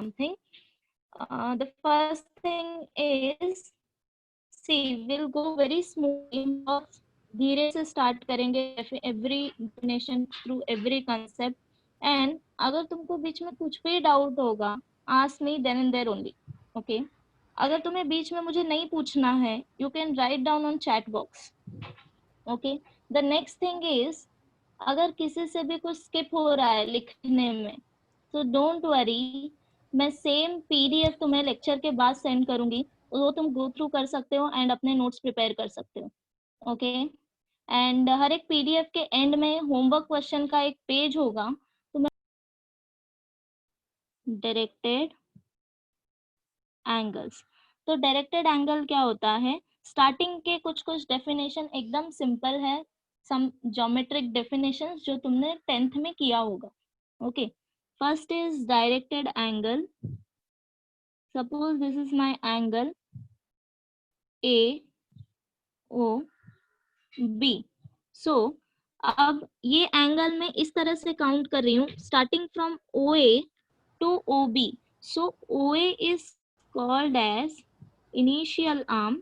something. The first thing is, see, we'll go very smoothly, बहुत धीरे से start करेंगे every definition through every concept. And अगर तुमको बीच में कुछ भी doubt होगा, ask me then and there only. Okay? अगर तुम्हें बीच में मुझे नहीं पूछना है, you can write down on chat box. Okay? The next thing is, अगर किसी से भी कुछ skip हो रहा है लिखने में, so don't worry, मैं सेम पीडीएफ तुम्हें लेक्चर के बाद सेंड करूंगी, वो तुम गो थ्रू कर सकते हो एंड अपने नोट्स प्रिपेयर कर सकते हो. ओके? एंड हर एक पीडीएफ के एंड में होमवर्क क्वेश्चन का एक पेज होगा. तुम्हें डायरेक्टेड एंगल्स, तो डायरेक्टेड एंगल क्या होता है? स्टार्टिंग के कुछ कुछ डेफिनेशन एकदम सिंपल है, सम ज्योमेट्रिक डेफिनेशंस जो तुमने 10th में किया होगा. Okay, first is directed angle. Suppose this is my angle AOB. So अब ये एंगल मैं इस तरह से काउंट कर रही हूँ, starting from OA to OB. So OA is called as initial arm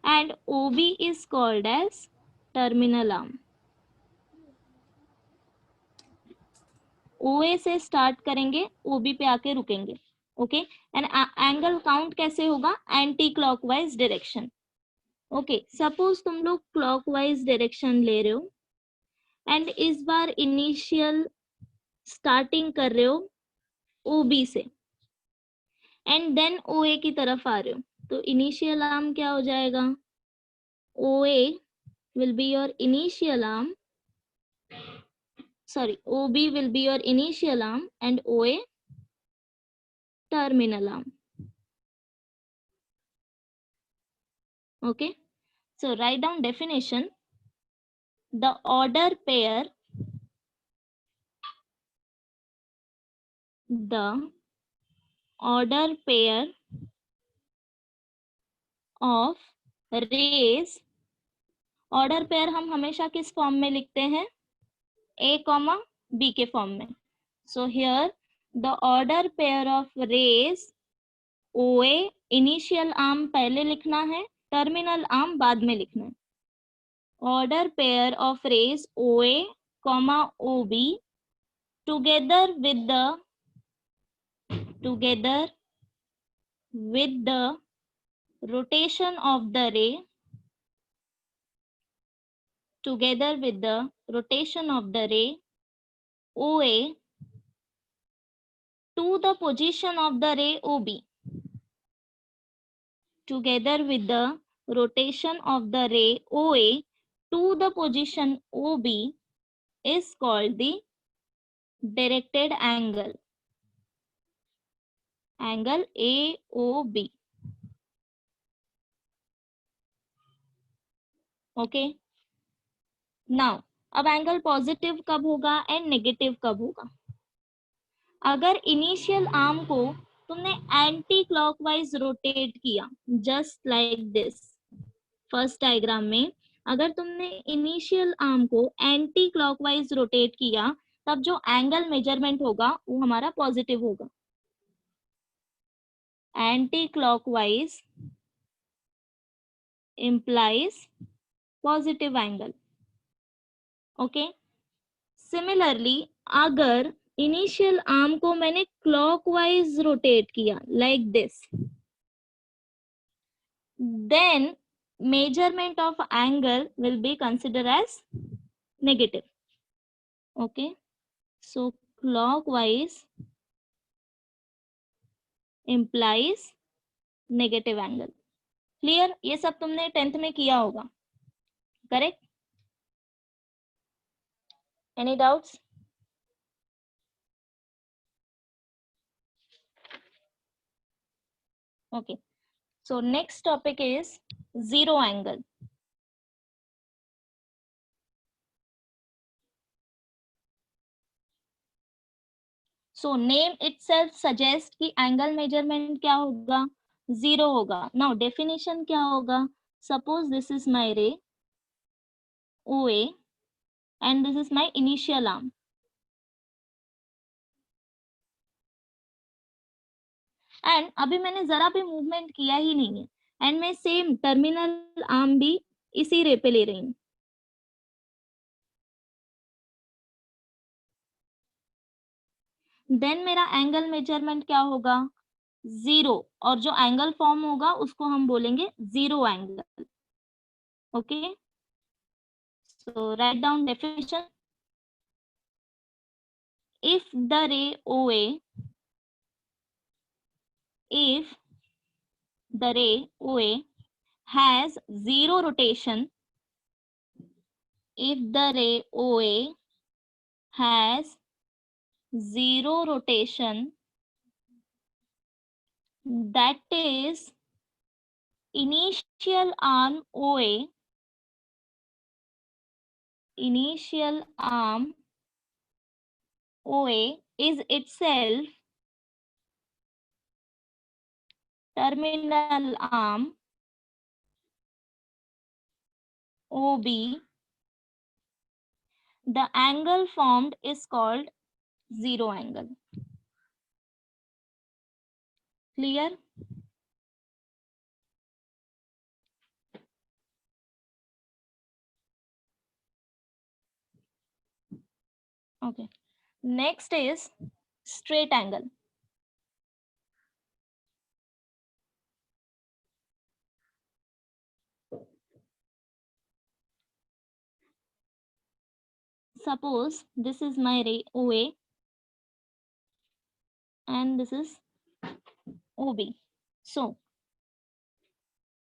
and OB is called as terminal arm. OA से स्टार्ट करेंगे, OB पे आके रुकेंगे. ओके, एंड एंगल काउंट कैसे होगा? Anti clockwise direction. Okay, suppose तुम लोग clockwise direction ले रहे हो एंड इस बार इनिशियल स्टार्टिंग कर रहे हो OB से एंड देन OA की तरफ आ रहे हो, तो इनिशियल आर्म क्या हो जाएगा? OA will be your initial arm, sorry, OB will be your initial arm and OA terminal arm. Okay, so write down definition. The order pair of rays, order pair हम हमेशा किस form में लिखते हैं? A, B के form में. So here the order pair of rays OA, initial arm पहले लिखना है, टर्मिनल आर्म बाद में लिखना है. Order pair of rays OA, OB together with the rotation of the ray, together with the rotation of the ray OA to the position of the ray OB, together with the rotation of the ray OA to the position OB is called the directed angle, angle AOB. Okay, now अब angle positive कब होगा and negative कब होगा? अगर initial arm को तुमने anti clockwise rotate किया, just like this, first diagram में अगर तुमने इनिशियल आर्म को एंटी क्लॉकवाइज रोटेट किया, तब जो एंगल मेजरमेंट होगा वो हमारा पॉजिटिव होगा. Anti clockwise implies positive angle. Okay, similarly अगर इनिशियल आर्म को मैंने क्लॉकवाइज रोटेट किया like this, then measurement of angle will be considered as negative. Okay, so clockwise implies negative angle. Clear? ये सब तुमने 10th में किया होगा, correct? Any doubts? Okay, so next topic is zero angle. So name itself suggest कि angle measurement क्या होगा? Zero होगा. Now definition क्या होगा? Suppose this is my ray OA and this is my initial arm. And अभी मैंने जरा भी मूवमेंट किया ही नहीं है, एंड मैं सेम टर्मिनल आर्म भी इसी रे पे ले रही हूँ। देन मेरा एंगल मेजरमेंट क्या होगा, 0, और जो एंगल फॉर्म होगा उसको हम बोलेंगे 0 angle. Okay, so write down definition. if the ray OA if the ray OA has zero rotation, if the ray OA has zero rotation, that is initial arm OA is itself terminal arm OB. The angle formed is called zero angle. Clear? Okay. Next is straight angle. Suppose this is my ray OA and this is OB. So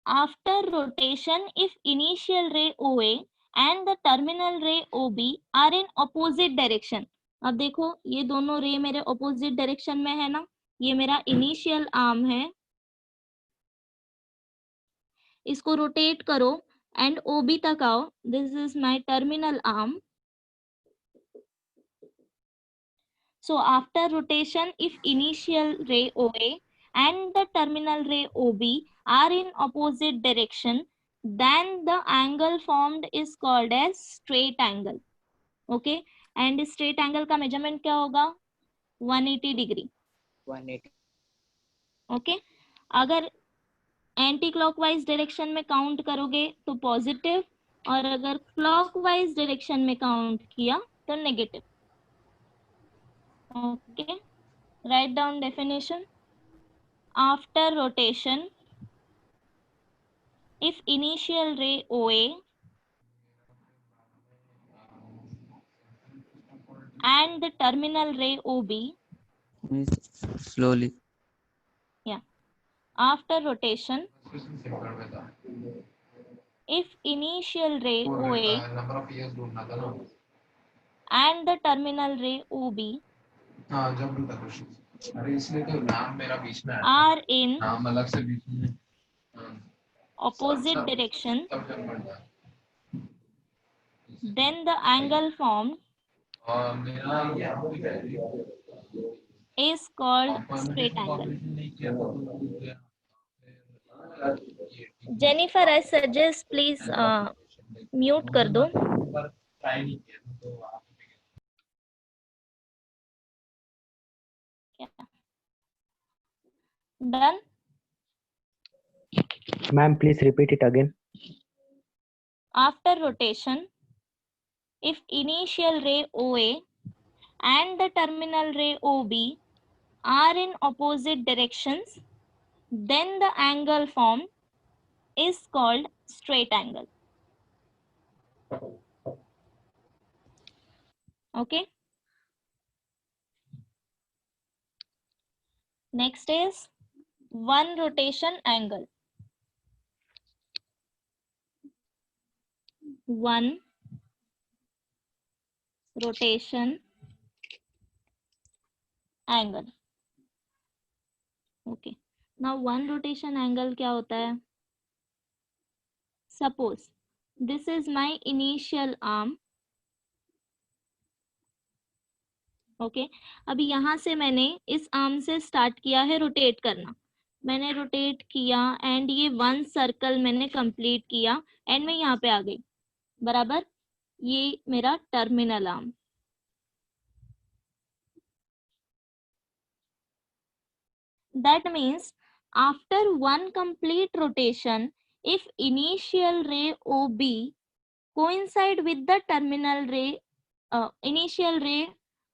after rotation, if initial ray OA and the terminal ray OB are in opposite direction, अब देखो ये दोनों रे मेरे opposite direction में है ना, ये मेरा initial arm है, इसको rotate करो and OB तक आओ, this is my terminal arm. So after rotation, if initial ray OA and the terminal ray OB are in opposite direction, then the angle formed is called as straight angle. Okay, and straight angle का measurement क्या होगा, 180 degree. 180. Okay, अगर anti clockwise direction में count करोगे तो positive, और अगर clockwise direction में काउंट किया तो negative. Okay, write down definition. After rotation, if initial ray OA and the terminal ray OB, Slowly. yeah, after rotation, if initial ray OA and the terminal ray OB are in opposite direction, then the angle formed is called straight angle. Jennifer, I suggest please mute कर दो. Done? Ma'am, please repeat it again. After rotation, if initial ray OA and the terminal ray OB are in opposite directions, then the angle formed is called straight angle. Okay. Next is one rotation angle. One rotation angle. Okay. Now one rotation angle क्या होता है? Suppose this is my initial arm. Okay, अभी यहाँ से मैंने इस arm से start किया है रोटेट करना, मैंने रोटेट किया एंड ये 1 सर्कल मैंने कंप्लीट किया एंड मैं यहाँ पे आ गई, बराबर. ये मेरा terminal arm. that means after one complete rotation, if initial ray OB coincide with the terminal ray, initial ray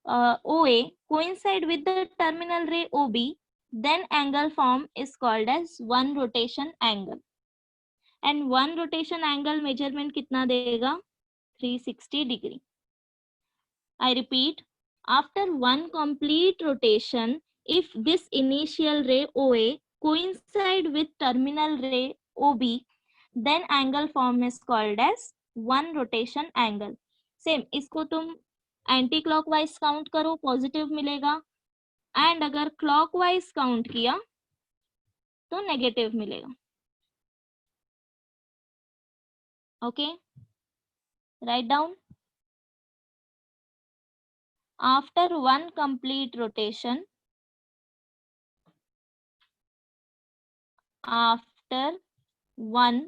OA coincide with the terminal ray OB, then angle form is called as one rotation angle. And one rotation angle measurement कितना देगा? 360 degree. I repeat, after one complete rotation, if this initial ray OA coincide with terminal ray OB, then angle form is called as one rotation angle. Same, इसको तुम anti clockwise count करो, positive मिलेगा, and अगर clockwise count किया तो negative मिलेगा. Okay, write down. After one complete rotation, after one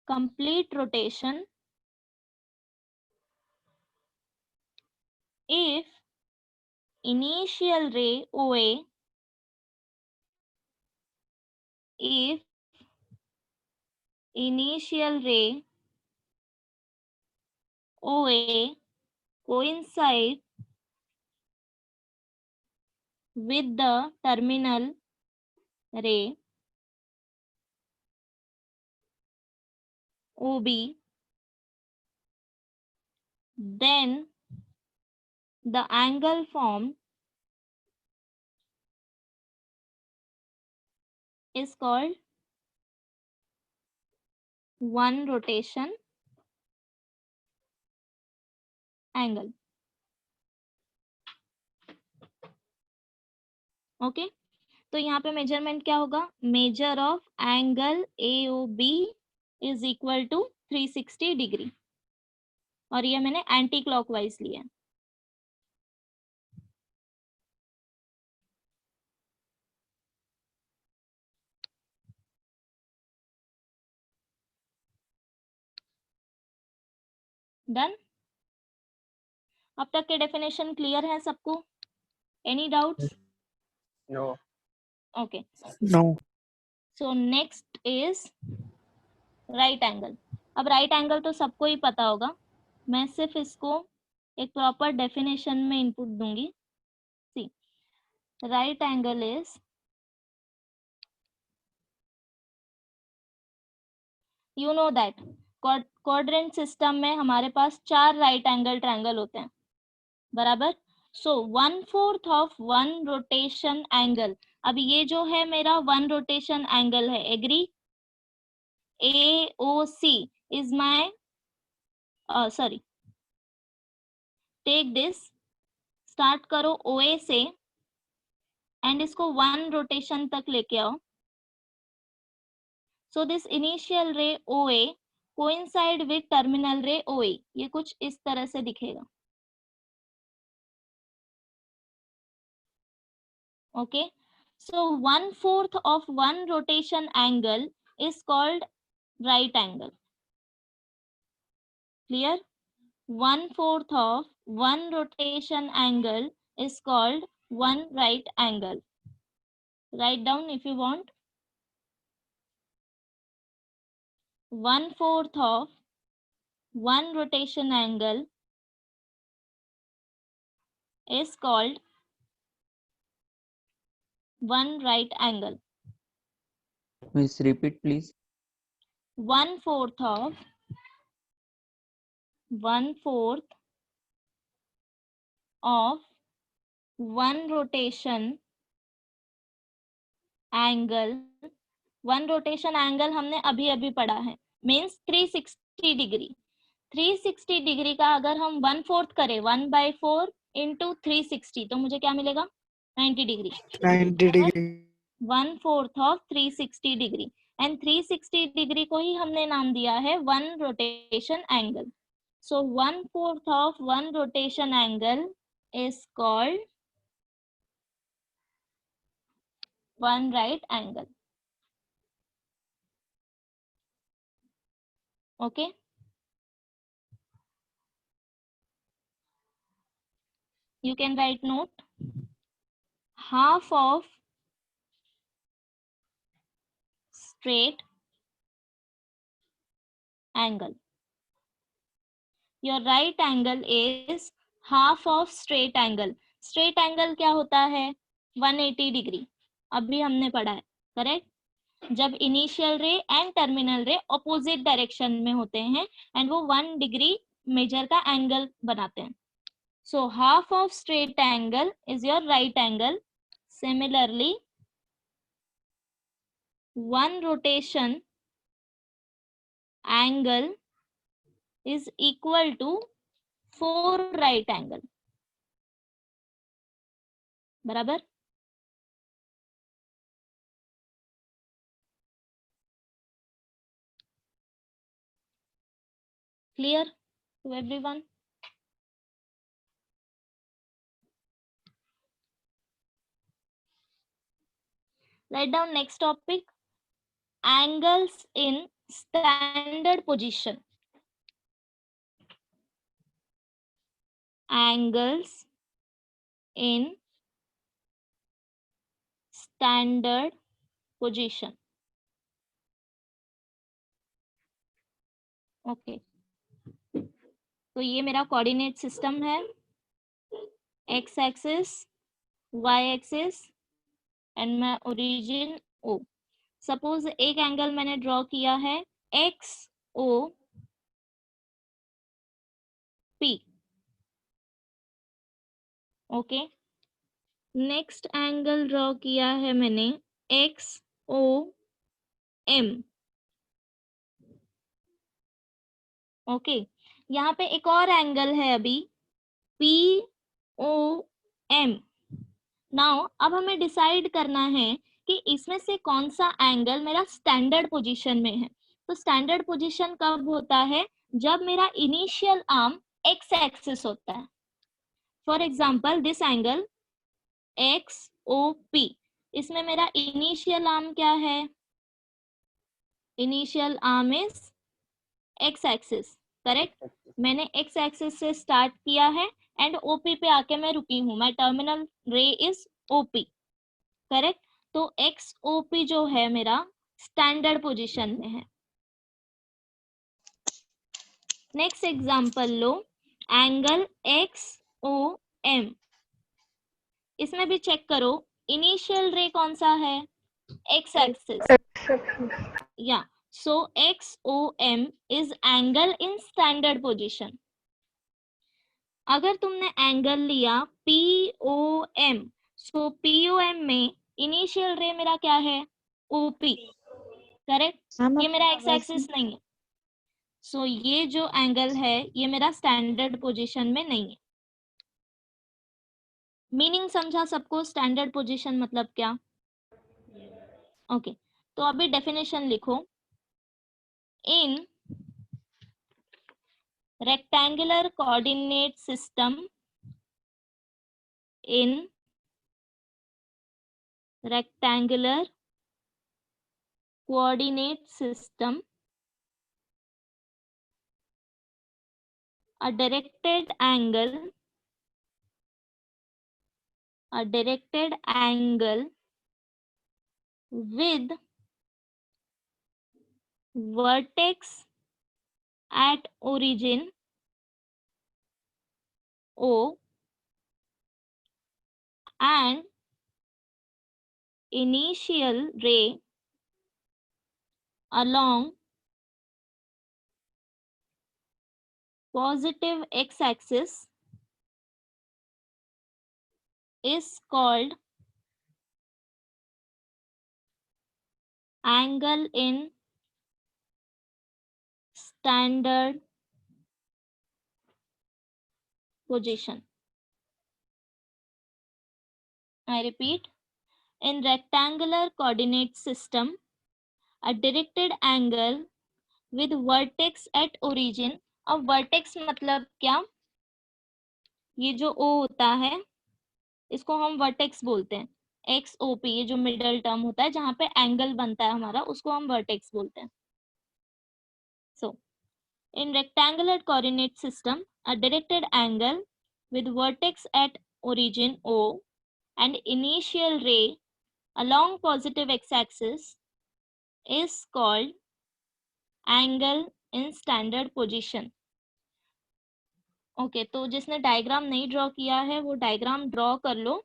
complete rotation, if initial ray OA, if initial ray OA coincide with the terminal ray OB, then the angle form is called one rotation angle. Okay, तो यहाँ पे measurement क्या होगा? Measure of angle AOB is equal to 360 degree, और ये मैंने anti clockwise लिया. Done. अब तक के डेफिनेशन क्लियर है सबको? Any doubts? No. Okay, No. So next is right angle. अब राइट एंगल तो सबको ही पता होगा, मैं सिर्फ इसको एक प्रॉपर डेफिनेशन में इनपुट दूंगी. See, right angle is, you know that quadrant system में हमारे पास 4 राइट एंगल ट्रायंगल होते हैं, बराबर. So 1/4 of one rotation angle. अब ये जो है मेरा वन रोटेशन एंगल है, agree? AOC is my, sorry, take this, start करो OA से एंड इसको वन रोटेशन तक लेके आओ. So this initial ray OA coincide with terminal ray OE. ये कुछ इस तरह से दिखेगा. Okay, so 1/4 of one rotation angle is called right angle. Clear? 1/4 of one rotation angle is called one right angle. Write down if you want. 1/4 of one rotation angle is called one right angle. Miss, repeat please. 1/4 of one rotation angle. One rotation angle हमने अभी अभी पढ़ा है, means 360 degree. 360 degree का अगर हम 1/4 करें, 1/4 into 360, तो मुझे क्या मिलेगा? 90 degree. 90 degree. 1/4 of 360 degree, and 360 degree को ही हमने नाम दिया है one rotation angle. So 1/4 of one rotation angle is called one right angle. Okay, you can write note. half of straight angle. Your right angle is half of straight angle. Straight angle क्या होता है? 180 degree. अभी हमने पढ़ा है, correct? जब initial रे and terminal रे ऑपोजिट डायरेक्शन में होते हैं एंड वो 1 डिग्री मेजर का एंगल बनाते हैं. So half of straight angle is your right angle. Similarly, one rotation angle is equal to 4 right angle. बराबर? Clear to everyone? Write down next topic. Angles in standard position. Angles in standard position. Okay. तो ये मेरा coordinate system है. X axis, y axis and मैं origin O. Suppose एक angle मैंने draw किया है X O P. Okay. Next angle draw किया है मैंने एक्स ओ एम. ओके. यहाँ पे एक और एंगल है अभी पी ओ एम. नाउ अब हमें डिसाइड करना है कि इसमें से कौन सा एंगल मेरा स्टैंडर्ड पोजीशन में है. तो स्टैंडर्ड पोजीशन कब होता है? जब मेरा इनिशियल आर्म एक्स एक्सिस होता है. For example this angle X O P, इसमें मेरा इनिशियल आर्म क्या है? Initial arm is x axis, correct? मैंने एक्स एक्सिस से स्टार्ट किया है एंड ओपी पे आके मैं रुकी हूं. My terminal ray is O P, correct? तो एक्स ओपी जो है मेरा स्टैंडर्ड पोजीशन में है. नेक्स्ट एग्जांपल लो, एंगल एक्स ओ एम. इसमें भी चेक करो इनिशियल रे कौन सा है? X axis. या so X O M is angle in standard position. अगर तुमने एंगल लिया P O M, so P O M में इनिशियल रे मेरा क्या है? OP, correct? ये मेरा एक्स एक्सिस नहीं है. सो ये जो एंगल है ये मेरा स्टैंडर्ड पोजीशन में नहीं है. मीनिंग समझा सबको? स्टैंडर्ड पोजीशन मतलब क्या? ओके. तो अभी डेफिनेशन लिखो. इन rectangular coordinate system, in rectangular coordinate system, a directed angle with vertex at origin O and initial ray along positive x-axis is called angle in standard position. I repeat, in rectangular coordinate system, a directed angle with vertex at origin. अब vertex मतलब क्या? ये जो O होता है इसको हम vertex बोलते हैं. XOP ये जो मिडल टर्म होता है जहां पे एंगल बनता है हमारा, उसको हम vertex बोलते हैं. So, in rectangular coordinate system, a directed angle with vertex at origin O and initial ray along positive x-axis is called angle in standard position. Okay तो जिसने डायग्राम नहीं ड्रॉ किया है वो डायग्राम ड्रॉ कर लो.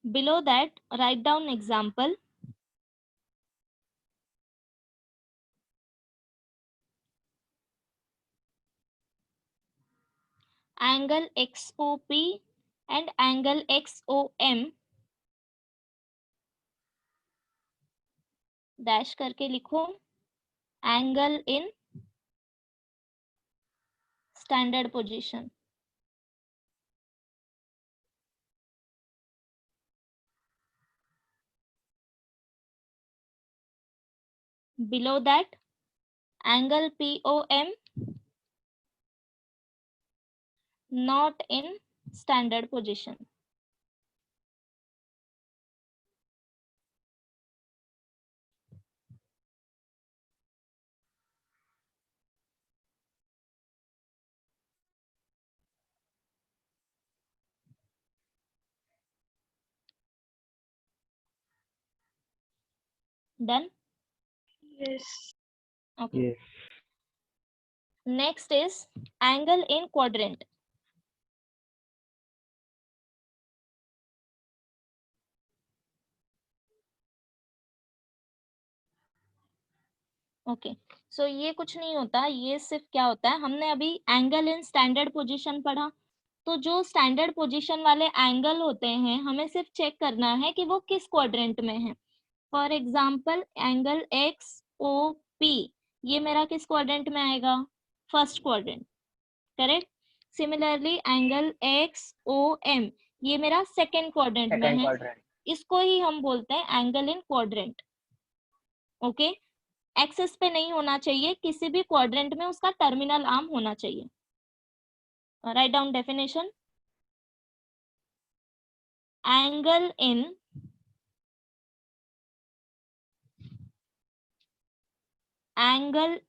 Below that, write down example. Angle XOP and angle XOM dash करके लिखो angle in standard position. Below that, angle POM not in standard position. Done? Yes. Okay. Yes. Next is angle in quadrant. Okay so ये कुछ नहीं होता, ये सिर्फ क्या होता है, हमने अभी एंगल इन स्टैंडर्ड पोजीशन पढ़ा. तो जो स्टैंडर्ड पोजीशन वाले एंगल होते हैं हमें सिर्फ चेक करना है कि वो किस क्वाड्रेंट में है. For example angle X O P ये मेरा किस क्वाड्रेंट में आएगा, first quadrant. Correct. Similarly angle X O M ये मेरा सेकेंड क्वाड्रेंट में Second है. quadrant. इसको ही हम बोलते हैं angle in quadrant. Okay axis पे नहीं होना चाहिए, किसी भी क्वाड्रेंट में उसका टर्मिनल आर्म होना चाहिए. Write down definition. Angle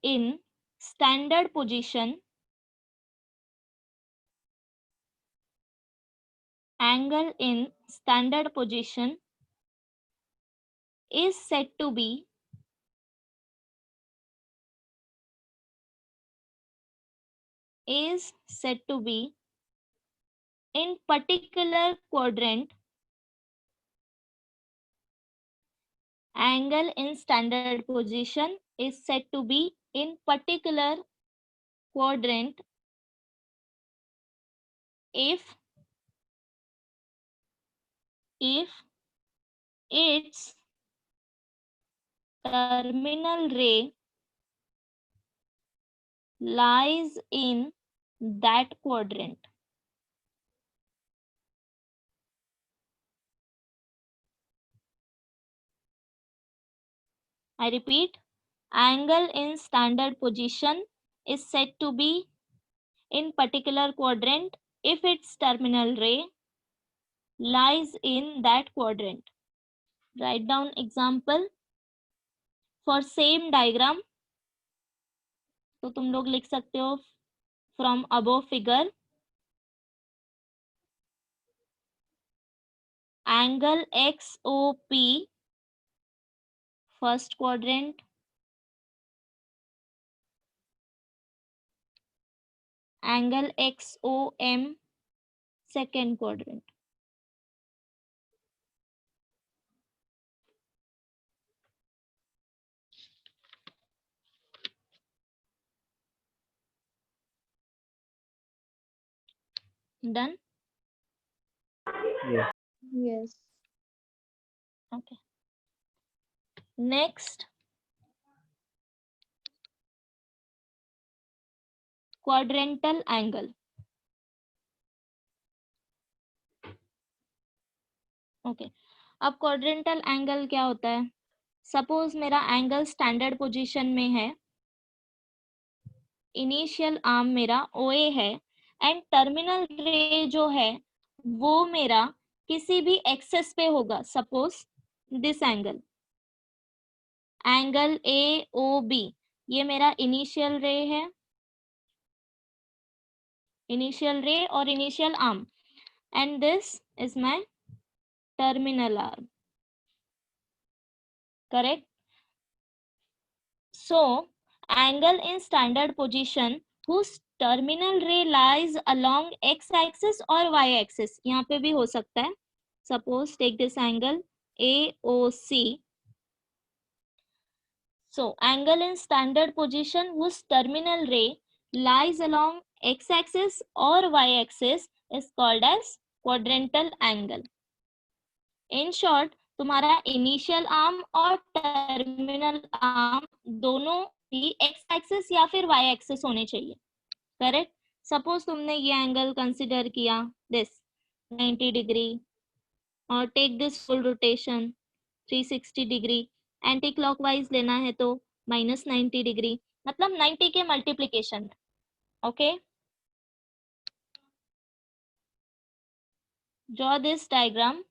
in standard position, angle in standard position is said to be in particular quadrant. Angle in standard position is said to be in particular quadrant if its terminal ray lies in that quadrant. I repeat, angle in standard position is said to be in particular quadrant if its terminal ray lies in that quadrant. Write down example for same diagram. तो तुम लोग लिख सकते हो from above figure. Angle XOP first quadrant, angle XOM second quadrant. Done? Yes. Yes. Okay. Next, quadrantal angle. Okay, अब quadrantal angle क्या होता है? सपोज मेरा एंगल स्टैंडर्ड पोजीशन में है, इनिशियल आर्म मेरा OA है एंड टर्मिनल रे जो है वो मेरा किसी भी एक्सेस पे होगा, सपोज दिस एंगल AOB, ये मेरा इनिशियल रे है, इनिशियल रे और initial arm, and this is my terminal arm, correct? So, angle in standard position whose terminal ray lies along x-axis or y-axis, यहाँ पे भी हो सकता है. Suppose take this angle AOC. So, angle in standard position whose terminal ray lies along x-axis or y-axis is called as quadrantal angle. In short, तुम्हारा initial arm और terminal arm दोनों ही x axis या फिर Y axis होने चाहिए, correct? Suppose तुमने ये angle consider किया दिस 90 डिग्री और take this full rotation 360 degree, anti clockwise लेना है तो -90 डिग्री, मतलब 90 के मल्टीप्लीकेशन में. Okay, draw this diagram.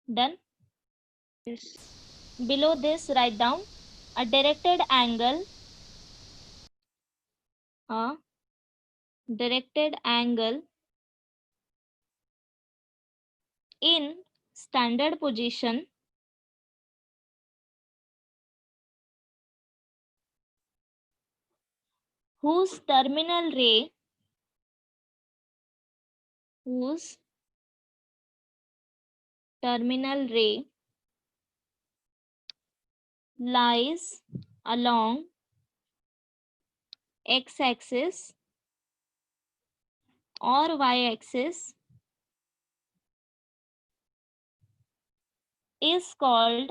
Done? Yes. Below this, write down a directed angle in standard position whose terminal ray lies along x-axis or y-axis is called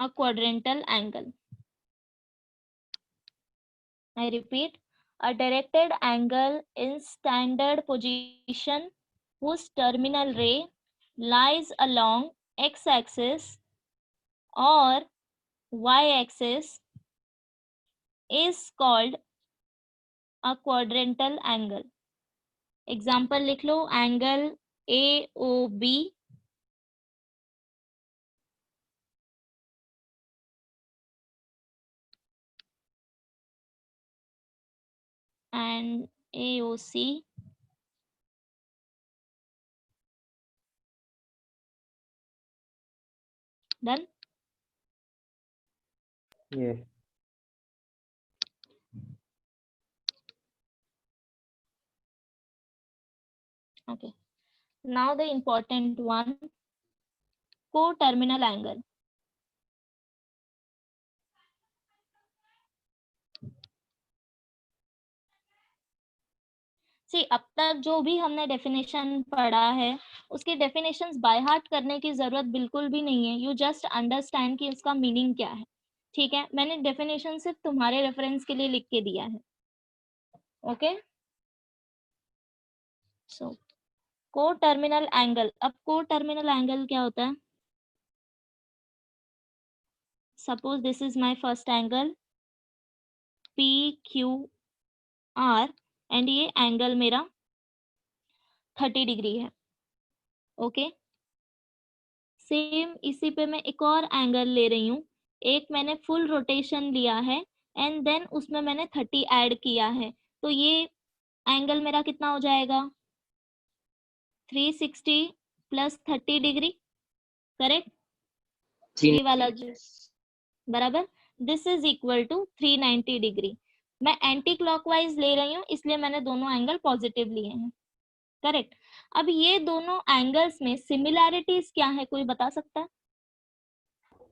a quadrantal angle. I repeat, a directed angle in standard position whose terminal ray lies along x-axis or y-axis is called a quadrantal angle. Example लिख लो, angle AOB and AOC. Done? Yes. Okay. Now the important one, co-terminal angle. See, अब तक जो भी हमने definition पढ़ा है उसकी definitions by heart करने की जरूरत बिल्कुल भी नहीं है. यू जस्ट अंडरस्टैंड कि इसका मीनिंग क्या है. ठीक है, मैंने डेफिनेशन सिर्फ तुम्हारे रेफरेंस के लिए लिख के दिया है. ओके, सो को टर्मिनल एंगल. अब को टर्मिनल एंगल क्या होता है? Suppose this is my first angle PQR and ये एंगल मेरा 30 डिग्री है. ओके, सेम इसी पे मैं एक और एंगल ले रही हूँ. एक मैंने फुल रोटेशन लिया है एंड देन उसमें मैंने 30 ऐड किया है, तो ये एंगल मेरा कितना हो जाएगा? 360 प्लस 30 डिग्री, करेक्ट? ये वाला बराबर, this is equal to 390 degree. मैं एंटी क्लॉकवाइज ले रही हूँ इसलिए मैंने दोनों एंगल पॉजिटिव लिए हैं, करेक्ट? अब ये दोनों एंगल्स में सिमिलैरिटीज क्या है, कोई बता सकता है?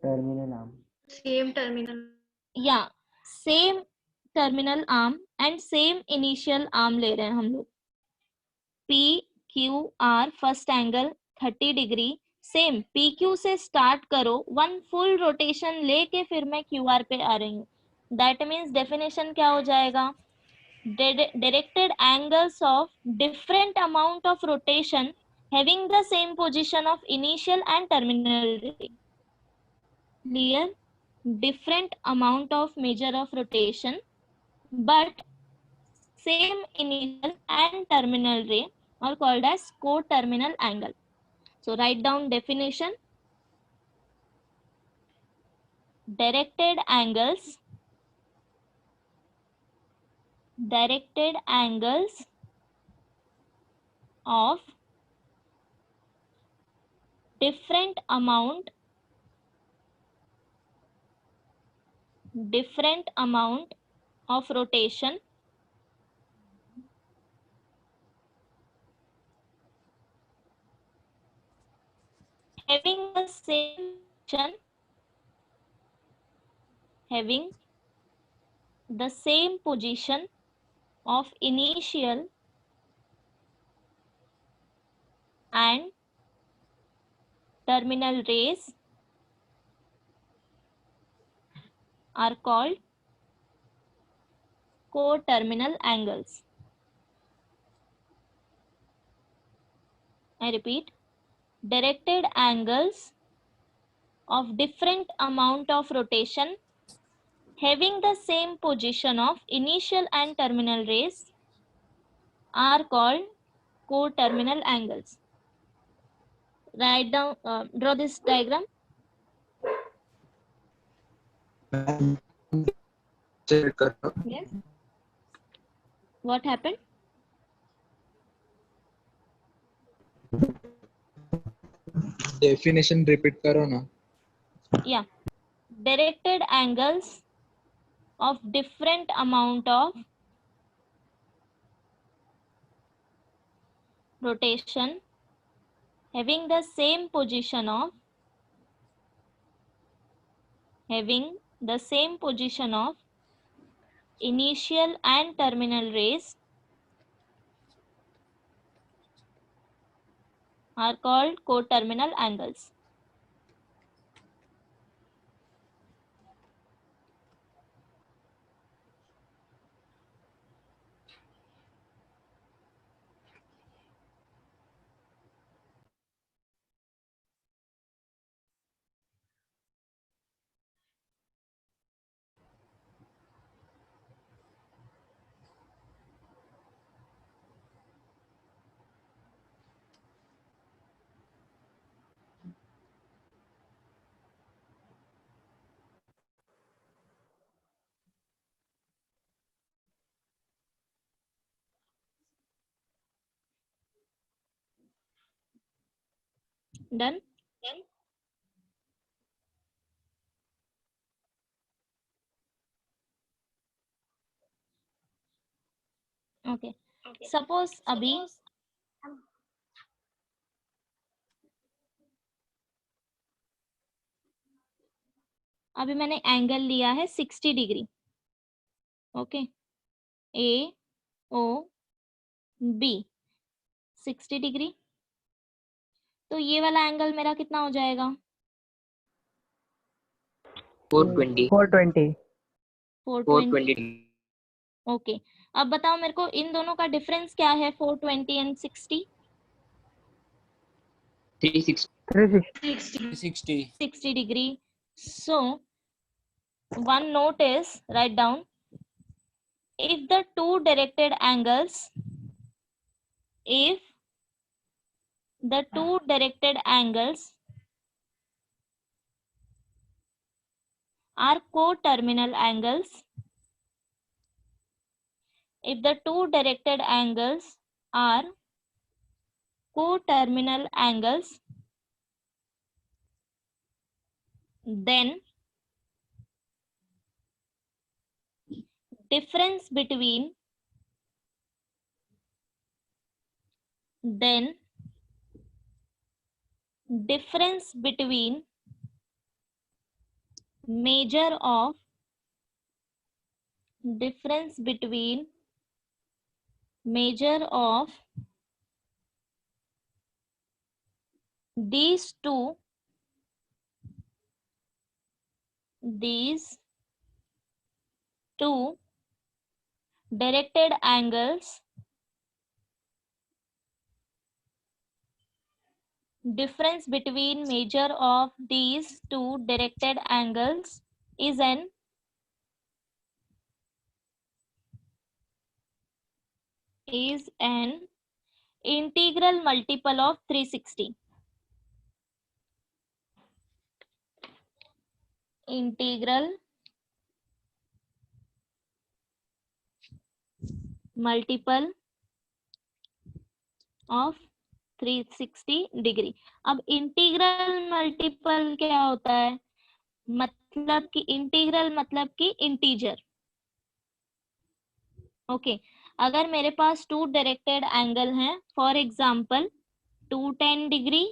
Terminal arm. Same terminal. या same terminal arm and same initial arm ले रहे हैं हम लोग। P Q R first angle 30 degree, same P Q से स्टार्ट करो, वन फुल रोटेशन लेके फिर मैं क्यू आर पे आ रही हूँ। दैट मीन्स डेफिनेशन क्या हो जाएगा, directed angles of different amount of rotation having the same position of initial and terminal ray. Clear? Different amount of measure of rotation but same initial and terminal ray are called as co-terminal angle. So write down definition. Directed angles of different amount of rotation having the same position of initial and terminal rays are called co-terminal angles. I repeat, directed angles of different amount of rotation having the same position of initial and terminal rays are called co-terminal angles. Write down, draw this diagram. Yes. What happened? Definition repeat करो ना। Yeah. Directed angles of different amount of rotation having the same position of initial and terminal rays are called co-terminal angles. Done? Okay. Suppose अभी मैंने angle लिया है 60 degree. Okay, ए O B 60 degree, तो ये वाला angle मेरा कितना हो जाएगा? 420 ओके, अब बताओ मेरे को इन दोनों का डिफरेंस क्या है, 420 and 60? 60 degree. So one note is, write down, if the two directed angles are co-terminal angles, if the two directed angles are co-terminal angles, then difference between measure of difference between measure of these two directed angles, difference between measure of these two directed angles is an integral multiple of 360. Integral multiple of 360 degree. अब integral multiple क्या होता है? मतलब कि integral मतलब कि integer. Okay, अगर मेरे पास टू डायरेक्टेड एंगल हैं, for example 210 degree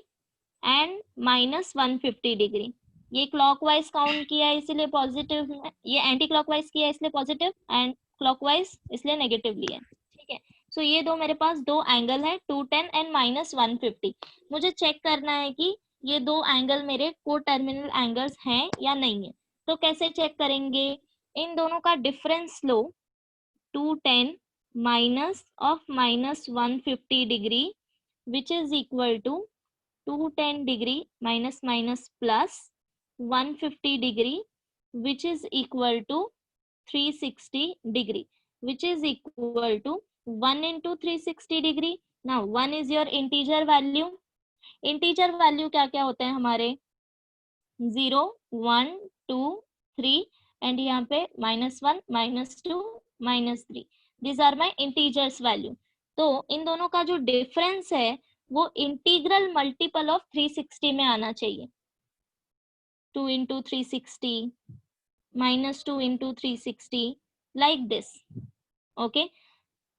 and -150 degree, ये क्लॉकवाइज काउंट किया है इसलिए पॉजिटिव, ये एंटी क्लॉकवाइज किया है इसलिए पॉजिटिव, एंड क्लॉकवाइज इसलिए नेगेटिव लिया है. ठीक है, सो ये दो मेरे पास दो एंगल है 210 एंड -150. मुझे चेक करना है कि ये दो एंगल मेरे को टर्मिनल एंगल्स हैं या नहीं है. तो कैसे चेक करेंगे? इन दोनों का difference low. 210 minus of -150 degree, which is equal to 210 degree minus plus 150 degree, which is equal to 360 degree, which is equal to 1 into 360 degree. Now 1 is your integer value. Integer value क्या क्या होते हैं हमारे? 0, 1, 2, 3 and यहाँ पे -1, -2, -3. These are my integers value. तो इन दोनों का जो डिफरेंस है वो इंटीग्रल मल्टीपल ऑफ 360 में आना चाहिए. 2 into 360, -2 into 360, like this. Okay,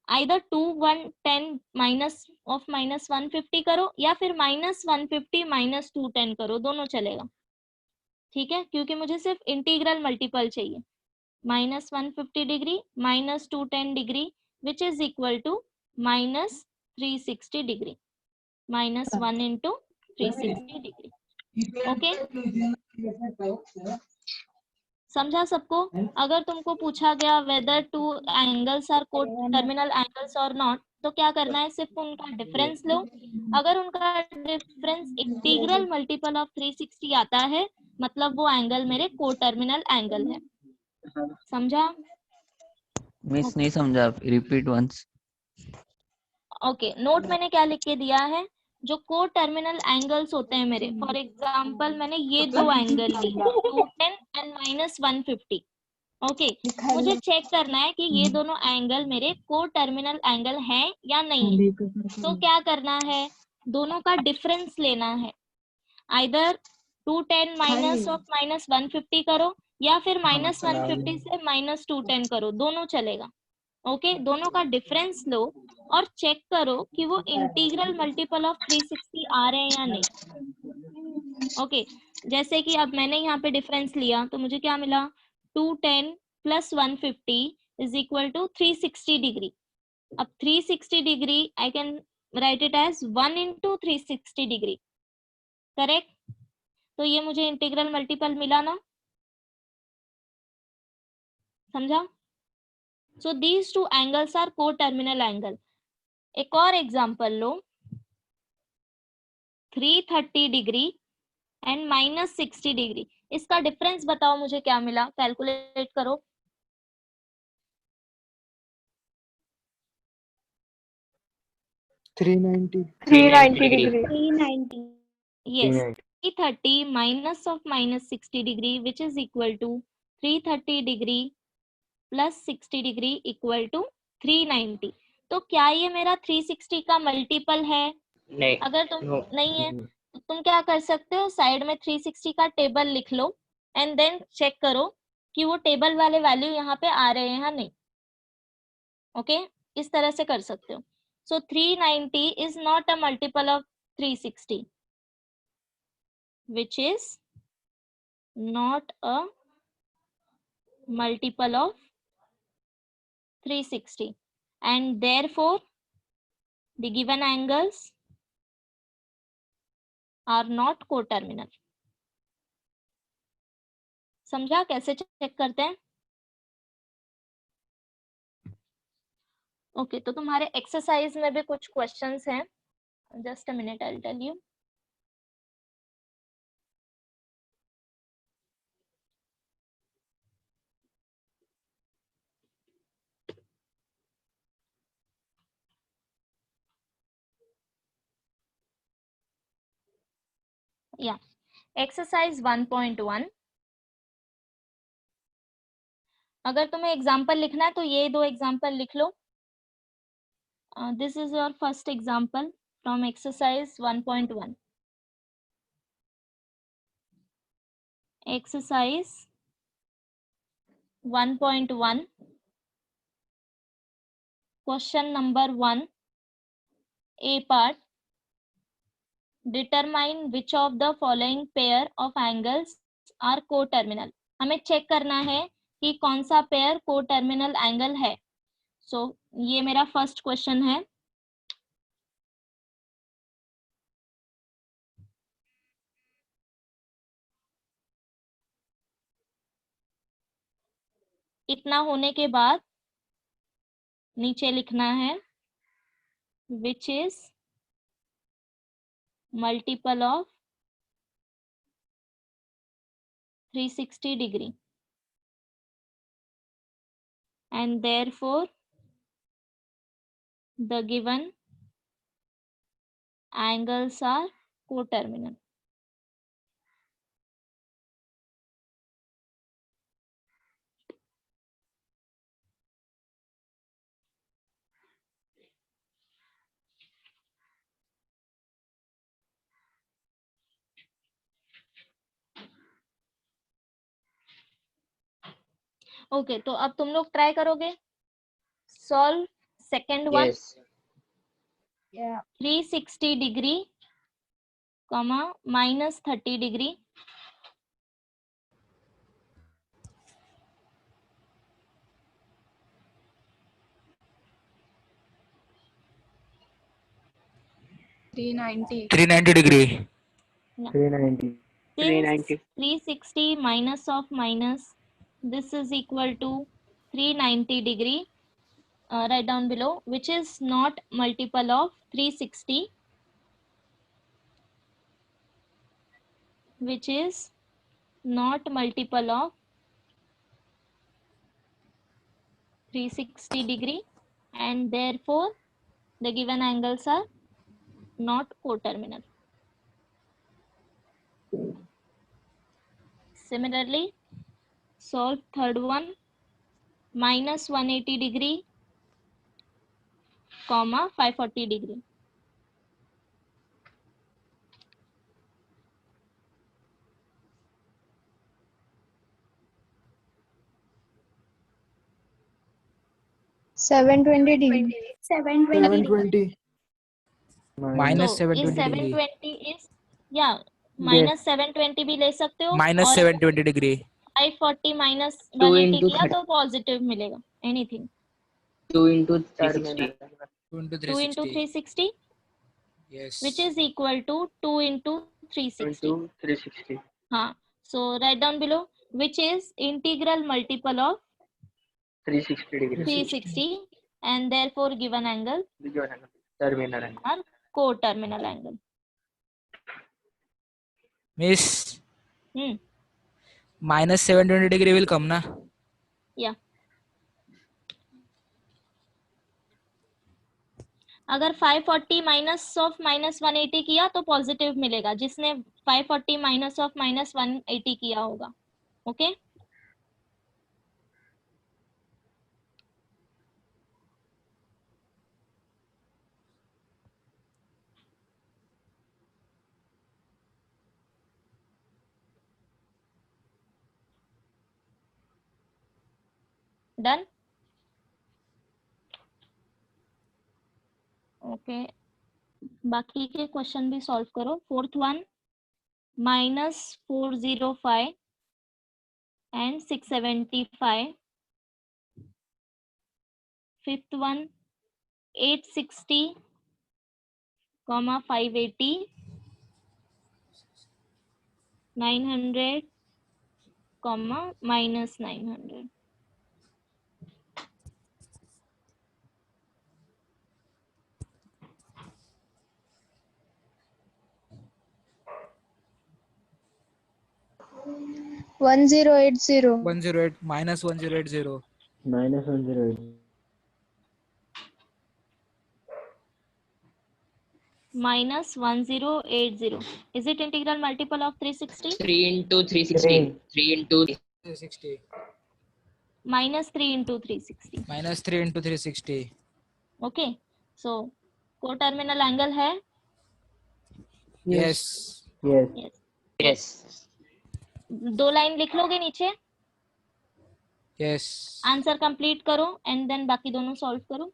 either 2, 1, 10 minus of -150 करो या फिर -150 -210 करो, दोनों चलेगा. ठीक है, क्योंकि मुझे सिर्फ इंटीग्रल मल्टीपल चाहिए. -150 degree -210 degree, which is equal to -360 degree. -1 into 360 degree. Okay, समझा सबको? अगर तुमको पूछा गया whether two angles are coterminal angles और नॉट, तो क्या करना है? सिर्फ उनका डिफरेंस लो. अगर उनका डिफरेंस इंटीग्रल मल्टीपल ऑफ 360 आता है, मतलब वो एंगल मेरे को टर्मिनल एंगल है. समझा? मिस नहीं समझा, रिपीट वंस. ओके, नोट मैंने क्या लिख के दिया है? जो को टर्मिनल एंगल्स होते हैं मेरे, फॉर एग्जांपल मैंने ये दो एंगल ली 210 एंड -150. ओके, मुझे चेक करना है कि ये दोनों एंगल मेरे को टर्मिनल एंगल हैं या नहीं. तो क्या करना है? दोनों का डिफरेंस लेना है. आइदर 210 माइनस ऑफ -150 करो या फिर -150 से -210 करो, दोनों चलेगा. ओके, दोनों का डिफरेंस लो और चेक करो कि वो इंटीग्रल मल्टीपल ऑफ 360 आ रहे हैं या नहीं. ओके, जैसे कि अब मैंने यहाँ पे डिफरेंस लिया तो मुझे क्या मिला? 210 plus 150 is equal to 360 degree. अब 360 degree I can write it as 1 into 360 degree. Correct? तो ये मुझे इंटीग्रल मल्टीपल मिला ना? समझा? So these two angles are coterminal angle. एक और एग्जांपल लो. 330 डिग्री एंड -60 डिग्री, इसका डिफरेंस बताओ मुझे क्या मिला? कैलकुलेट करो. 390 degree. 390. Yes, 330 minus of -60 degree, which is equal to 330 degree plus 60 degree equal to 390. तो क्या ये मेरा 360 का मल्टीपल है? नहीं. अगर तुम No. नहीं है तो तुम क्या कर सकते हो? साइड में 360 का टेबल लिख लो एंड देन चेक करो कि वो टेबल वाले वैल्यू यहाँ पे आ रहे हैं या नहीं. ओके, इस तरह से कर सकते हो. सो 390 is not a multiple of 360, which is not a multiple of 360, and therefore the given angles are not coterminal. समझा कैसे चेक करते हैं? ओके, तो तुम्हारे एक्सरसाइज में भी कुछ क्वेश्चंस हैं. Just a minute, I will tell you. या एक्सरसाइज 1.1. अगर तुम्हें एग्जाम्पल लिखना है तो ये 2 एग्जाम्पल लिख लो. This is your first example from exercise 1.1. Exercise 1.1, question number 1, A part. Determine which of the following pair of angles are coterminal. हमें चेक करना है कि कौन सा पेयर कोटर्मिनल एंगल है. सो ये मेरा फर्स्ट क्वेश्चन है. इतना होने के बाद नीचे लिखना है which is multiple of 360 degree and therefore the given angles are coterminal. Okay, तो अब तुम लोग ट्राई करोगे. Solve second one. Yes. 360 degree comma -30 degree. Three ninety. 390 degree. 390. Since 390. 360 minus of minus, this is equal to 390 degree. Write down below which is not multiple of 360, which is not multiple of 360 degree, and therefore the given angles are not coterminal. Similarly, solve third one. -180 degree comma 540 degree. $720 degree. 720. Minus So is 720 degree. 720 is, yeah, minus 720 भी ले सकते हो. Minus और 720 degree. 540 minus 2 180 into किया 30. तो positive मिलेगा. Anything. 2 into 360. 2 into 2 into 360. 360, Yes. which is equal to 2 into 360. Into 360. हाँ. So write down below which is integral multiple of 360 degree. 360, and therefore given angle Terminal angle. are coterminal angle. Miss, minus 720 degree will come na. Yeah. अगर 540 minus of -180 किया तो positive मिलेगा. जिसने 540 minus of -180 किया होगा. Okay. Done. Okay, बाकी के question भी सॉल्व करो. Fourth one, -405 and 675 fifth one 860, 580, 900, minus 900. One zero eight zero. 108 minus 1080. minus 108. Minus 1080. Is it integral multiple of 360? 3 into 360. 3 into 360 Minus 3 into 360. minus 3 into 360. Okay. So coterminal angle है. Yes. Yes. Yes. yes. 2 line लिख लोगे नीचे. Yes. Answer complete करो and then बाकी दोनों solve करो.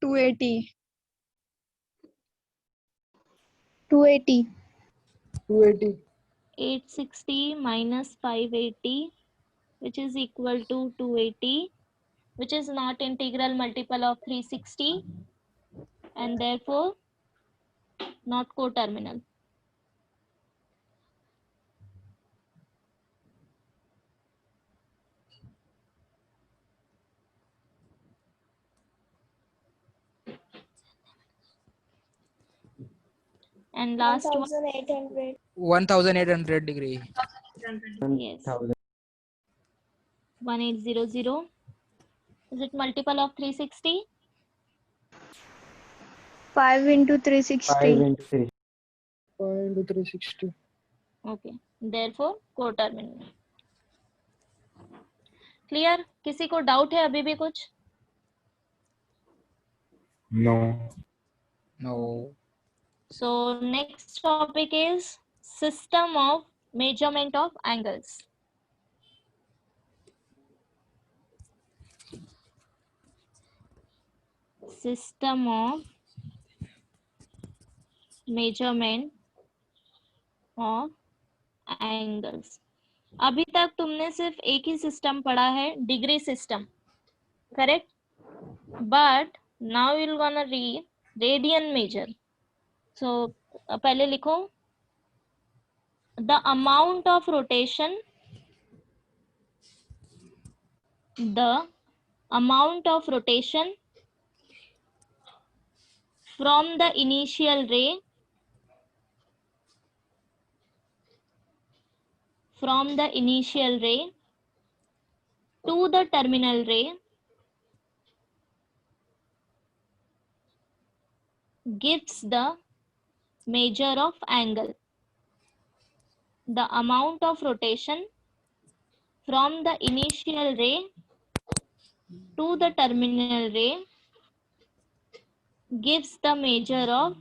Two eighty. 280. 280. 860 minus 580, which is equal to 280, which is not integral multiple of 360 and therefore not coterminal. And last one, 1800. 1800 degree. yes, 1000. 1800. Is it multiple of 360? 5 into 5 360. into 3. 5 into 360. Okay, therefore coterminal. Clear? किसी को doubt है अभी भी कुछ? No. No. So next topic is system of measurement of angles. System of measurement of angles. अभी तक तुमने सिर्फ एक ही सिस्टम पढ़ा है, degree system, correct? But now will gonna read radian measure. So पहले लिखो the amount of rotation, the amount of rotation from the initial ray to the terminal ray gives the measure of angle. The amount of rotation from the initial ray to the terminal ray gives the measure of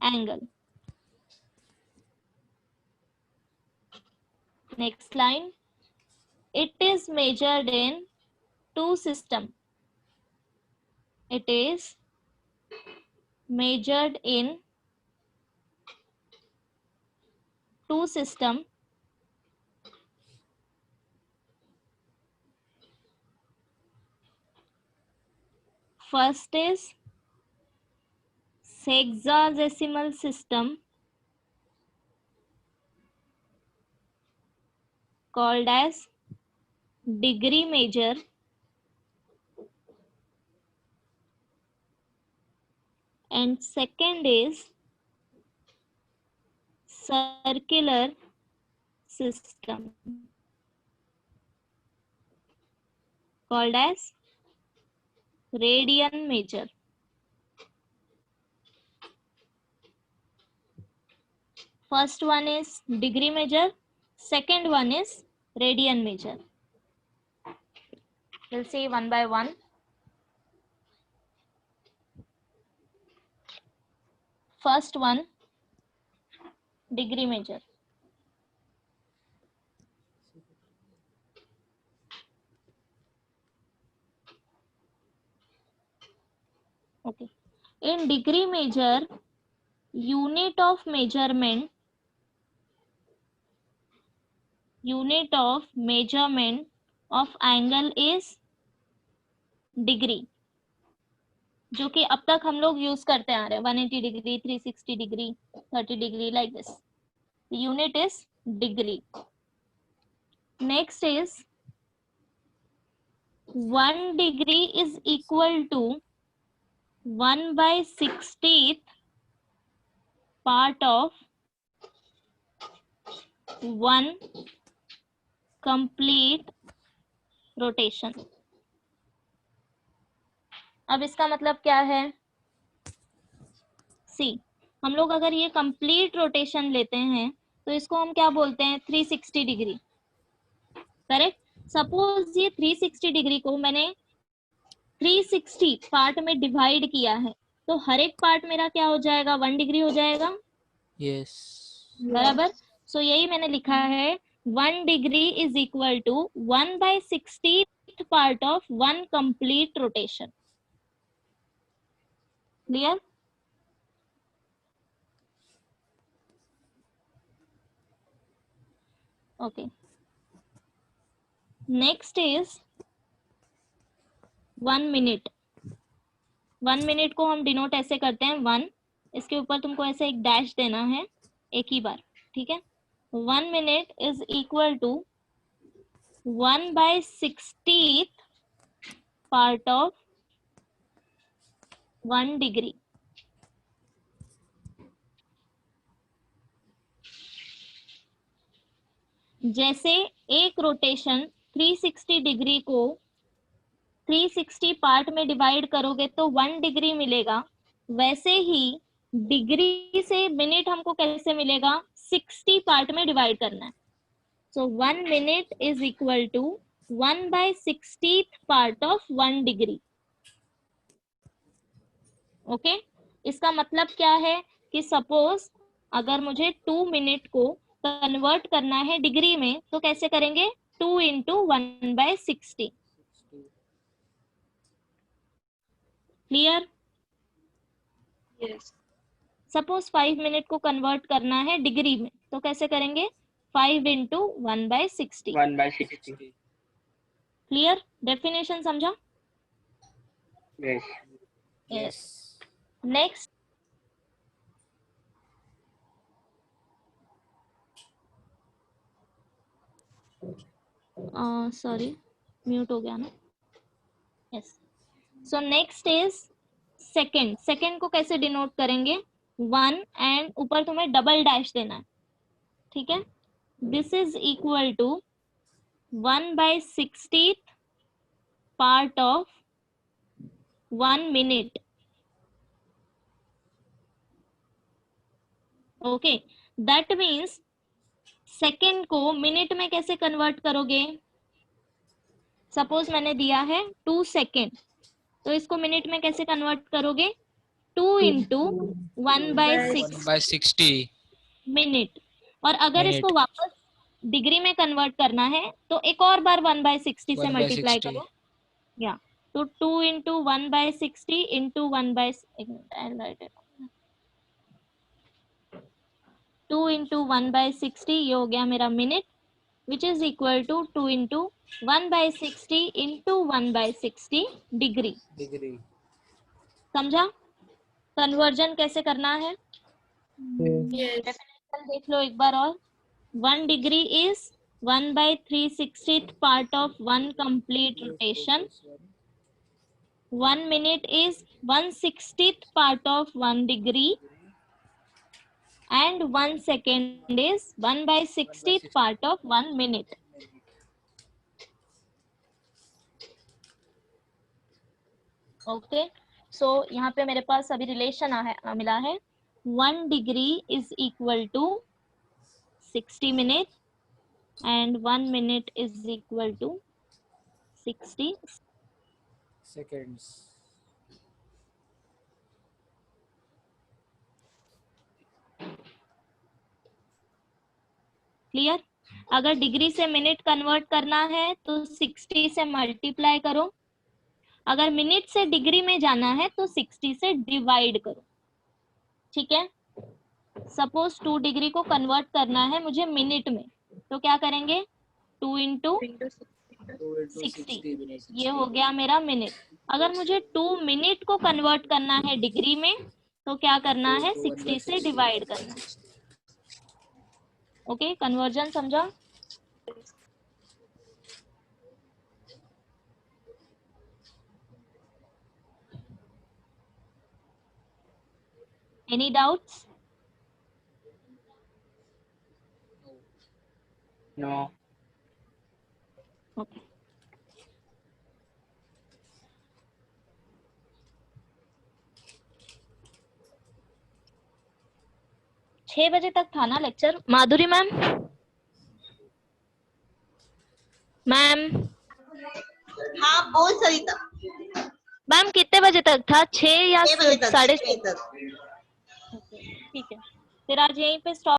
angle. Next line. It is measured in two systems. It is measured in two systems. First is sexagesimal system called as degree measure, and second is circular system called as radian measure. First one is degree measure, second one is radian measure. We'll see one by one. First one, degree measure. Okay. In degree measure, unit of measurement of angle is degree, जो कि अब तक हम लोग use करते आ रहे हैं 180 degree 360 degree 30 degree like this. The unit is degree. Next is 1 degree is equal to 1/60th part of 1 complete rotation. अब इसका मतलब क्या है? सी, हम लोग अगर ये कंप्लीट रोटेशन लेते हैं तो इसको हम क्या बोलते हैं? 360 डिग्री, करेक्ट. सपोज ये 360 डिग्री को मैंने 360 पार्ट में डिवाइड किया है, तो हर एक पार्ट मेरा क्या हो जाएगा? 1 डिग्री हो जाएगा. Yes. बराबर. सो यही मैंने लिखा है 1 degree is equal to 1/60th part of 1 complete rotation. Clear? Okay. Next is 1 minute. 1 minute को हम डिनोट ऐसे करते हैं 1, इसके ऊपर तुमको ऐसे एक डैश देना है एक ही बार, ठीक है. 1 minute is equal to 1/60th part of 1 degree. जैसे एक रोटेशन 360 डिग्री को 360 पार्ट में डिवाइड करोगे तो 1 डिग्री मिलेगा, वैसे ही डिग्री से मिनट हमको कैसे मिलेगा? 60 पार्ट में डिवाइड करना है. So 1 minute is equal to 1/60th part of 1 degree. Okay. इसका मतलब क्या है कि सपोज अगर मुझे 2 मिनट को कन्वर्ट करना है डिग्री में तो कैसे करेंगे? 2 × 1/60. क्लियर? Yes. सपोज 5 मिनट को कन्वर्ट करना है डिग्री में तो कैसे करेंगे? 5 × 1/60. 1/60. क्लियर? डेफिनेशन समझा? Yes. Yes. Next sorry mute हो गया ना. Yes. So next is second. Second को कैसे डिनोट करेंगे? 1 एंड ऊपर तुम्हें डबल डैश देना है, ठीक है. This is equal to 1/60th part of 1 minute. Okay. That means second को मिनट में कैसे कन्वर्ट करोगे? सपोज मैंने दिया है 2 सेकेंड, तो इसको मिनट में कैसे कन्वर्ट करोगे? 2 × 1/60 1/60 मिनट. और अगर मिनट. इसको वापस डिग्री में कन्वर्ट करना है तो एक और बार 1/60 से मल्टीप्लाई 1/60. करो. या तो 2 × 1/60 × 2 × 1/60 ये हो गया मेरा minute, which is equal to 2 × 1/60 × 1/60 degree. समझा कन्वर्जन कैसे करना है? Yes. डेफिनेशन देख लो एक बार और. 1 degree is 1/360th part of 1 complete rotation. 1 minute is 1/60th part of 1 degree and 1 second is 1/60th part of 1 minute. Okay. So यहाँ पे मेरे पास अभी रिलेशन मिला है. 1 degree is equal to 60 minute and 1 minute is equal to 60 seconds. Clear? अगर degree से minute convert करना है तो 60 से मल्टीप्लाई करो. अगर मिनट से डिग्री में जाना है तो 60 से डिवाइड करो, ठीक है। सपोज 2 डिग्री को कन्वर्ट करना है मुझे मिनट में, तो क्या करेंगे 2 इंटू 60, ये हो गया मेरा मिनट। अगर मुझे 2 मिनट को कन्वर्ट करना है डिग्री में तो क्या करना है 60 से डिवाइड करना है। ओके, कन्वर्जन समझा? Any doubts? नो। ओके, छह बजे तक था ना लेक्चर? माधुरी मैम, मैम हाँ बोल सरिता। मैम कितने बजे तक था? 6 या 6 बजे तक, 6:30? 6 बजे तक। ठीक है, फिर आज यहीं पे स्टॉप